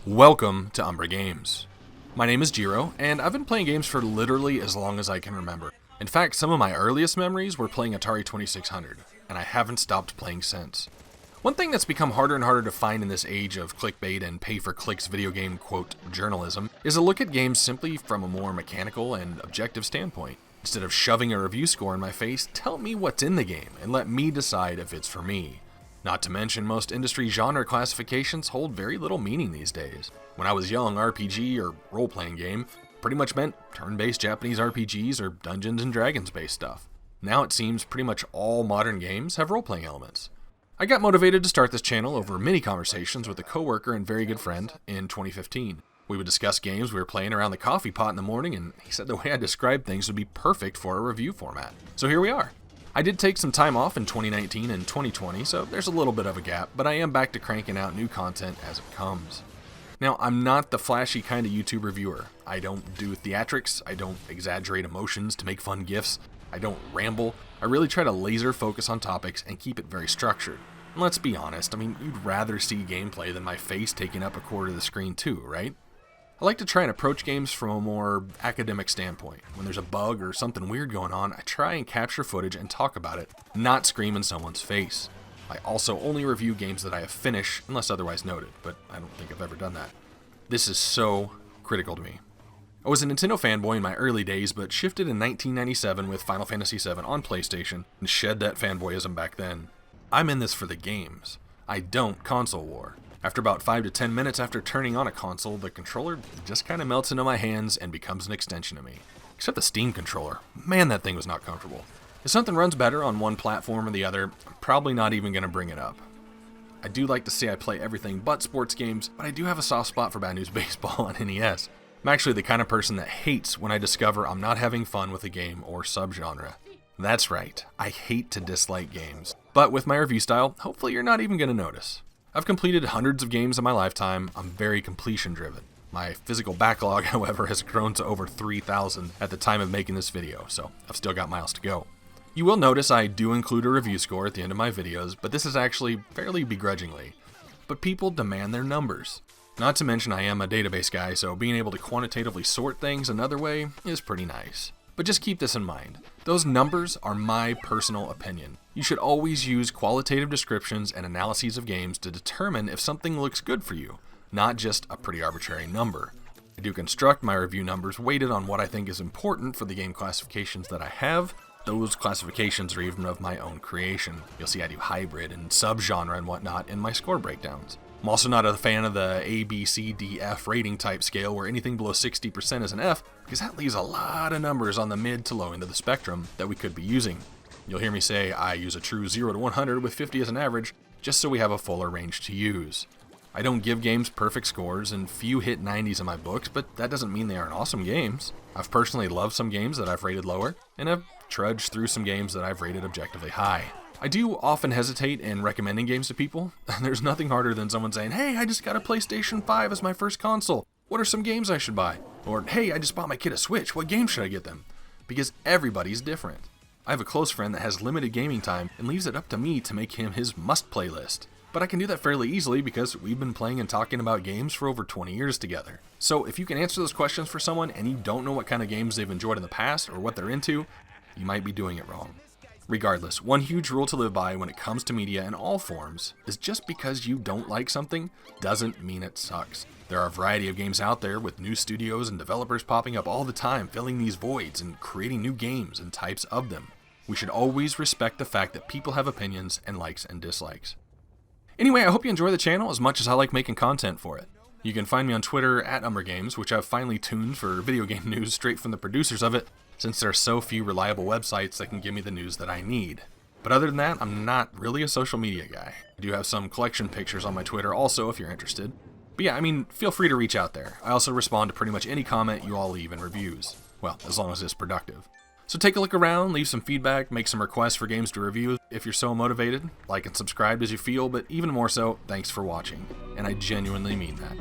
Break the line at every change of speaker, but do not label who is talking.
Welcome to Umbra Games. My name is Gero, and I've been playing games for literally as long as I can remember. In fact, some of my earliest memories were playing Atari 2600, and I haven't stopped playing since. One thing that's become harder and harder to find in this age of clickbait and pay-for-clicks video game, quote, journalism, is a look at games simply from a more mechanical and objective standpoint. Instead of shoving a review score in my face, tell me what's in the game, and let me decide if it's for me. Not to mention, most industry genre classifications hold very little meaning these days. When I was young, RPG, or role-playing game, pretty much meant turn-based Japanese RPGs or Dungeons and Dragons-based stuff. Now it seems pretty much all modern games have role-playing elements. I got motivated to start this channel over mini conversations with a coworker and very good friend in 2015. We would discuss games we were playing around the coffee pot in the morning, and he said the way I described things would be perfect for a review format. So here we are. I did take some time off in 2019 and 2020, so there's a little bit of a gap, but I am back to cranking out new content as it comes. Now, I'm not the flashy kind of YouTube reviewer. I don't do theatrics, I don't exaggerate emotions to make fun GIFs, I don't ramble. I really try to laser focus on topics and keep it very structured. And let's be honest, you'd rather see gameplay than my face taking up a quarter of the screen too, right? I like to try and approach games from a more academic standpoint. When there's a bug or something weird going on, I try and capture footage and talk about it, not scream in someone's face. I also only review games that I have finished, unless otherwise noted, but I don't think I've ever done that. This is so critical to me. I was a Nintendo fanboy in my early days, but shifted in 1997 with Final Fantasy VII on PlayStation, and shed that fanboyism back then. I'm in this for the games. I don't console war. After about 5 to 10 minutes after turning on a console, the controller just kind of melts into my hands and becomes an extension of me. Except the Steam controller. Man, that thing was not comfortable. If something runs better on one platform or the other, I'm probably not even going to bring it up. I do like to say I play everything but sports games, but I do have a soft spot for Bad News Baseball on NES. I'm actually the kind of person that hates when I discover I'm not having fun with a game or subgenre. That's right, I hate to dislike games. But with my review style, hopefully you're not even going to notice. I've completed hundreds of games in my lifetime. I'm very completion driven. My physical backlog, however, has grown to over 3,000 at the time of making this video, so I've still got miles to go. You will notice I do include a review score at the end of my videos, but this is actually fairly begrudgingly. But people demand their numbers. Not to mention I am a database guy, so being able to quantitatively sort things another way is pretty nice. But just keep this in mind. Those numbers are my personal opinion. You should always use qualitative descriptions and analyses of games to determine if something looks good for you, not just a pretty arbitrary number. I do construct my review numbers weighted on what I think is important for the game classifications that I have. Those classifications are even of my own creation. You'll see I do hybrid and subgenre and whatnot in my score breakdowns. I'm also not a fan of the A, B, C, D, F rating type scale where anything below 60% is an F, because that leaves a lot of numbers on the mid to low end of the spectrum that we could be using. You'll hear me say I use a true 0 to 100 with 50 as an average, just so we have a fuller range to use. I don't give games perfect scores, and few hit 90s in my books, but that doesn't mean they aren't awesome games. I've personally loved some games that I've rated lower, and I've trudged through some games that I've rated objectively high. I do often hesitate in recommending games to people. There's nothing harder than someone saying, "Hey, I just got a PlayStation 5 as my first console. What are some games I should buy?" Or, "Hey, I just bought my kid a Switch. What games should I get them?" Because everybody's different. I have a close friend that has limited gaming time and leaves it up to me to make him his must-play list. But I can do that fairly easily because we've been playing and talking about games for over 20 years together. So if you can answer those questions for someone and you don't know what kind of games they've enjoyed in the past or what they're into, you might be doing it wrong. Regardless, one huge rule to live by when it comes to media in all forms is just because you don't like something doesn't mean it sucks. There are a variety of games out there with new studios and developers popping up all the time, filling these voids and creating new games and types of them. We should always respect the fact that people have opinions and likes and dislikes. Anyway, I hope you enjoy the channel as much as I like making content for it. You can find me on Twitter at Umbra Games, which I've finally tuned for video game news straight from the producers of it, since there are so few reliable websites that can give me the news that I need. But other than that, I'm not really a social media guy. I do have some collection pictures on my Twitter also if you're interested. But yeah, feel free to reach out there. I also respond to pretty much any comment you all leave in reviews. Well, as long as it's productive. So take a look around, leave some feedback, make some requests for games to review if you're so motivated. Like and subscribe as you feel, but even more so, thanks for watching. And I genuinely mean that.